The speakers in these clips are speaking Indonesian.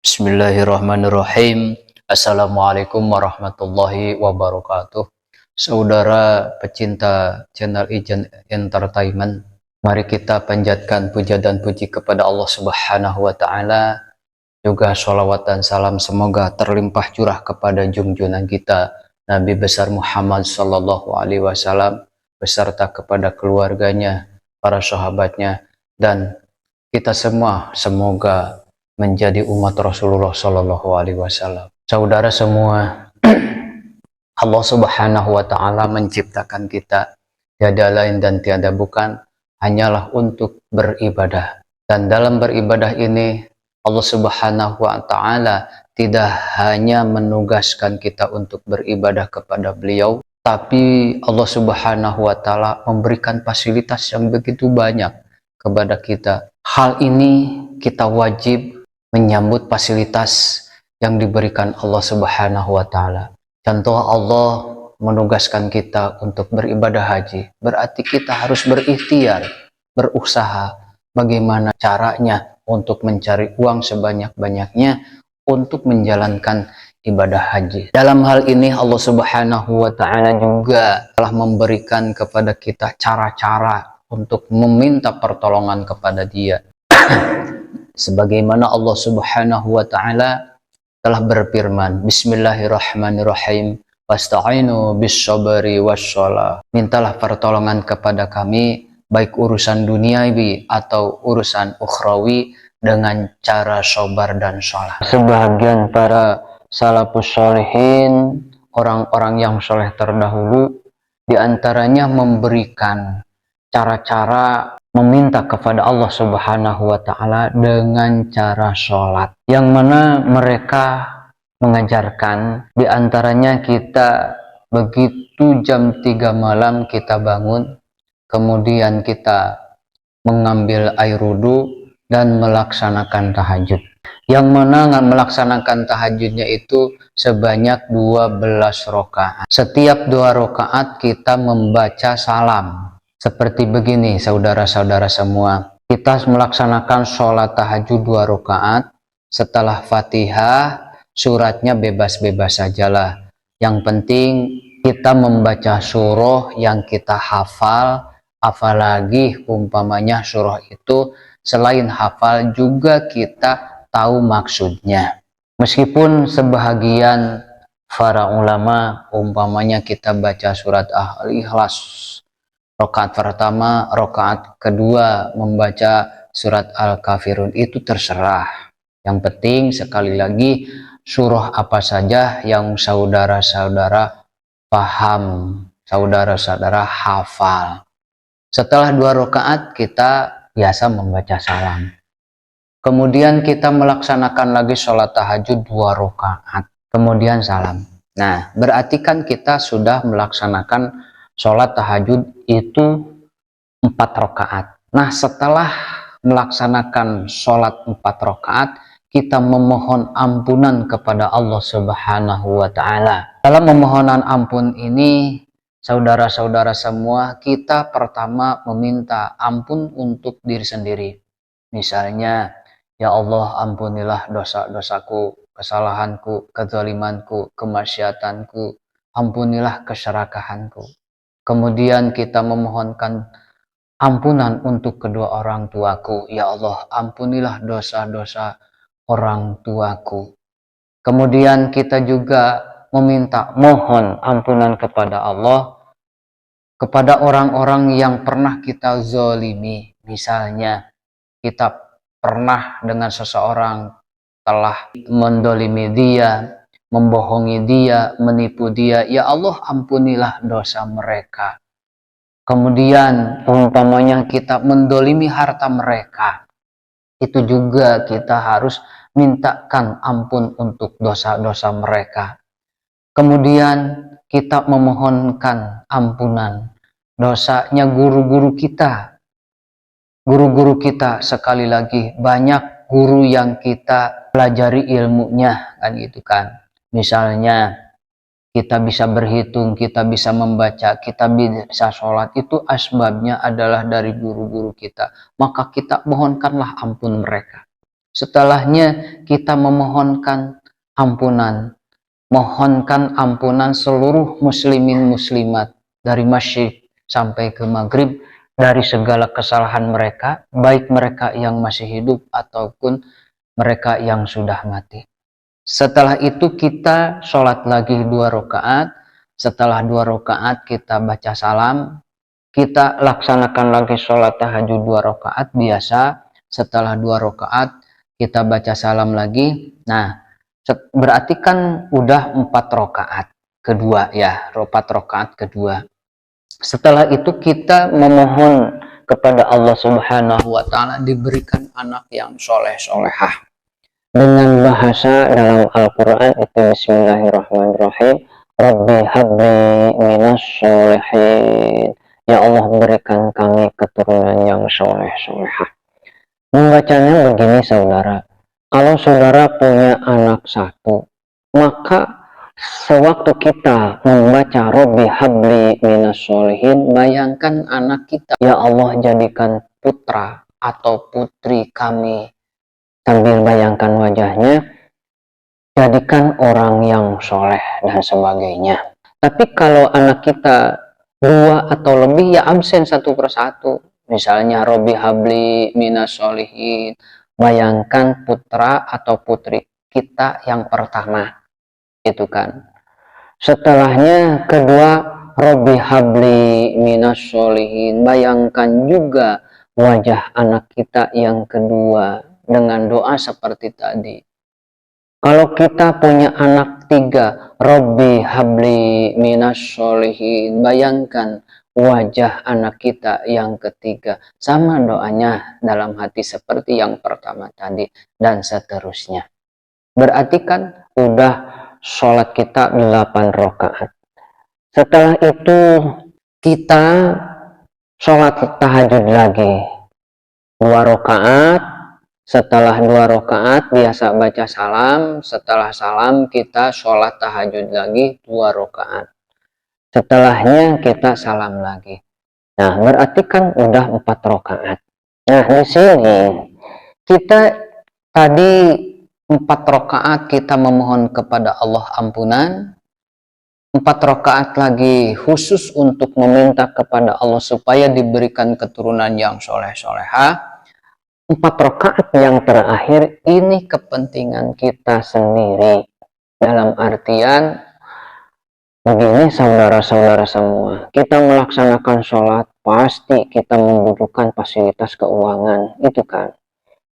Bismillahirrahmanirrahim. Assalamualaikum warahmatullahi wabarakatuh. Saudara pecinta channel Ijen Entertainment, mari kita panjatkan puja dan puji kepada Allah Subhanahu wa Ta'ala. Juga sholawat dan salam semoga terlimpah curah kepada junjungan kita Nabi besar Muhammad Sallallahu Alaihi Wasallam beserta kepada keluarganya, para sahabatnya, dan kita semua semoga menjadi umat Rasulullah Sallallahu Alaihi Wasallam. Saudara semua, Allah Subhanahu Wa Taala menciptakan kita tiada lain dan tiada bukan hanyalah untuk beribadah. Dan dalam beribadah ini Allah Subhanahu Wa Taala tidak hanya menugaskan kita untuk beribadah kepada Beliau, tapi Allah Subhanahu Wa Taala memberikan fasilitas yang begitu banyak kepada kita. Hal ini kita wajib menyambut fasilitas yang diberikan Allah Subhanahu wa Ta'ala. Contoh, Allah menugaskan kita untuk beribadah haji. Berarti kita harus berikhtiar, berusaha bagaimana caranya untuk mencari uang sebanyak-banyaknya untuk menjalankan ibadah haji. Dalam hal ini Allah Subhanahu wa Ta'ala juga telah memberikan kepada kita cara-cara untuk meminta pertolongan kepada Dia. Sebagaimana Allah Subhanahu wa Ta'ala telah berfirman, Bismillahirrahmanirrahim, wasta'inu bis-sabri was-shalah. Mintalah pertolongan kepada kami baik urusan duniawi atau urusan ukhrawi dengan cara sabar dan shalah. Sebagian para salafus sholihin, orang-orang yang soleh terdahulu, diantaranya memberikan cara-cara meminta kepada Allah Subhanahu wa Ta'ala dengan cara sholat, yang mana mereka mengajarkan diantaranya kita begitu jam 3 malam kita bangun, kemudian kita mengambil air wudhu dan melaksanakan tahajud, yang mana melaksanakan tahajudnya itu sebanyak 12 rakaat. Setiap 2 rakaat kita membaca salam. Seperti begini, saudara-saudara semua, kita melaksanakan sholat tahajud 2 rakaat. Setelah Fatihah, suratnya bebas-bebas sajalah. Yang penting kita membaca surah yang kita hafal, apalagi umpamanya surah itu selain hafal juga kita tahu maksudnya. Meskipun sebahagian para ulama umpamanya kita baca surat Al-Ikhlas rakaat pertama, rakaat kedua membaca surat Al-Kafirun, itu terserah. Yang penting sekali lagi surah apa saja yang saudara-saudara paham, saudara-saudara hafal. Setelah 2 rakaat kita biasa membaca salam. Kemudian kita melaksanakan lagi sholat tahajud 2 rakaat. Kemudian salam. Nah, berarti kan kita sudah melaksanakan sholat tahajud itu 4 rakaat. Nah, setelah melaksanakan sholat 4 rakaat, kita memohon ampunan kepada Allah Subhanahu wa Ta'ala. Dalam memohonan ampun ini, saudara-saudara semua, kita pertama meminta ampun untuk diri sendiri. Misalnya, ya Allah, ampunilah dosa-dosaku, kesalahanku, kezalimanku, kemaksiatanku, ampunilah keserakahanku. Kemudian kita memohonkan ampunan untuk kedua orang tuaku. Ya Allah, ampunilah dosa-dosa orang tuaku. Kemudian kita juga mohon ampunan kepada Allah kepada orang-orang yang pernah kita zolimi. Misalnya kita pernah dengan seseorang telah mendolimi dia, membohongi dia, menipu dia. Ya Allah, ampunilah dosa mereka. Kemudian umpamanya kita mendolimi harta mereka, itu juga kita harus mintakan ampun untuk dosa-dosa mereka. Kemudian kita memohonkan ampunan dosanya guru-guru kita. Guru-guru kita, sekali lagi, banyak guru yang kita pelajari ilmunya, kan gitu kan. Misalnya kita bisa berhitung, kita bisa membaca, kita bisa sholat, itu asbabnya adalah dari guru-guru kita. Maka kita mohonkanlah ampun mereka. Setelahnya kita memohonkan ampunan, mohonkan ampunan seluruh muslimin muslimat dari masjid sampai ke maghrib dari segala kesalahan mereka, baik mereka yang masih hidup ataupun mereka yang sudah mati. Setelah itu kita sholat lagi 2 rakaat. Setelah 2 rakaat kita baca salam, kita laksanakan lagi sholat tahajud 2 rakaat biasa. Setelah 2 rakaat kita baca salam lagi. Nah, berarti kan udah 4 rakaat kedua ya, 4 rakaat kedua. Setelah itu kita memohon kepada Allah Subhanahu wa Ta'ala diberikan anak yang soleh solehah. Dengan bahasa dalam Al-Quran itu Bismillahirrahmanirrahim, Rabbi habli minas sholehin. Ya Allah, berikan kami keturunan yang soleh solehah. Membacanya begini saudara, kalau saudara punya anak satu, maka sewaktu kita membaca Rabbi habli minas sholehin, bayangkan anak kita, ya Allah jadikan putra atau putri kami, sambil bayangkan wajahnya, jadikan orang yang soleh dan sebagainya. Tapi kalau anak kita 2 atau lebih, ya absen satu persatu. Misalnya Robi habli minas solihin, bayangkan putra atau putri kita yang pertama, itu kan. Setelahnya kedua, Robi habli minas solihin, bayangkan juga wajah anak kita yang kedua dengan doa seperti tadi. Kalau kita punya anak 3, Robbi habli minas sholihin, bayangkan wajah anak kita yang ketiga, sama doanya dalam hati seperti yang pertama tadi, dan seterusnya. Berarti kan udah sholat kita 8 rakaat. Setelah itu kita sholat tahajud lagi 2 rakaat. Setelah 2 rakaat biasa baca salam. Setelah salam kita sholat tahajud lagi 2 rakaat. Setelahnya kita salam lagi. Nah, berarti kan udah 4 rakaat. Nah, di sini kita tadi 4 rakaat kita memohon kepada Allah ampunan. 4 rakaat lagi khusus untuk meminta kepada Allah supaya diberikan keturunan yang soleh-solehah. 4 rakaat yang terakhir ini kepentingan kita sendiri. Dalam artian begini saudara-saudara semua, kita melaksanakan sholat pasti kita membutuhkan fasilitas keuangan, itu kan.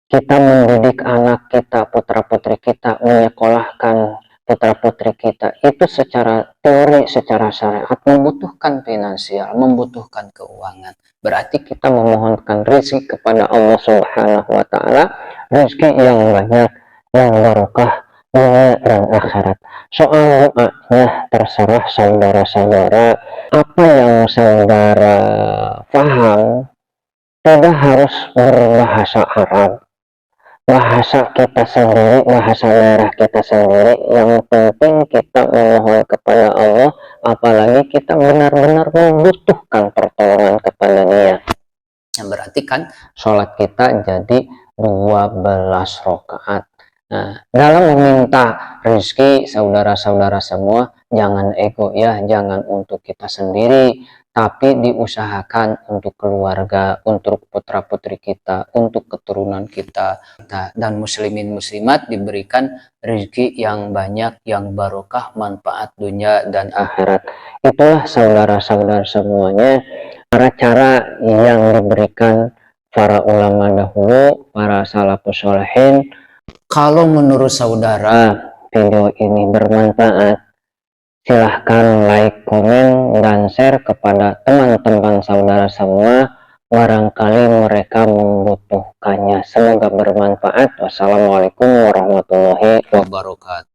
Kita mendidik anak kita, putra-putri kita, menyekolahkan putra-putri kita, itu secara teori, secara syariat membutuhkan finansial, membutuhkan keuangan. Berarti kita memohonkan rezeki kepada Allah Subhanahu wa Ta'ala, rezeki yang banyak, yang barokah dunia dan akhirat. Soal doanya terserah saudara-saudara, apa yang saudara paham, tidak harus berbahasa Arab. Bahasa kita sendiri, bahasa daerah kita sendiri, yang penting kita memohon kepada Allah, apalagi kita benar-benar membutuhkan pertolongan kepada Dia. Yang berarti kan sholat kita jadi 12 rakaat. Nah, dalam meminta rezeki saudara-saudara semua, jangan ego ya, jangan untuk kita sendiri, tapi diusahakan untuk keluarga, untuk putra-putri kita, untuk keturunan kita, dan muslimin muslimat diberikan rezeki yang banyak, yang barokah, manfaat dunia dan akhirat. Itulah saudara-saudara semuanya cara-cara yang diberikan para ulama dahulu, para salafus sholihin. Kalau menurut saudara video ini bermanfaat, silahkan like, komen, dan share kepada teman-teman saudara semua. Barangkali mereka membutuhkannya. Semoga bermanfaat. Wassalamualaikum warahmatullahi wabarakatuh.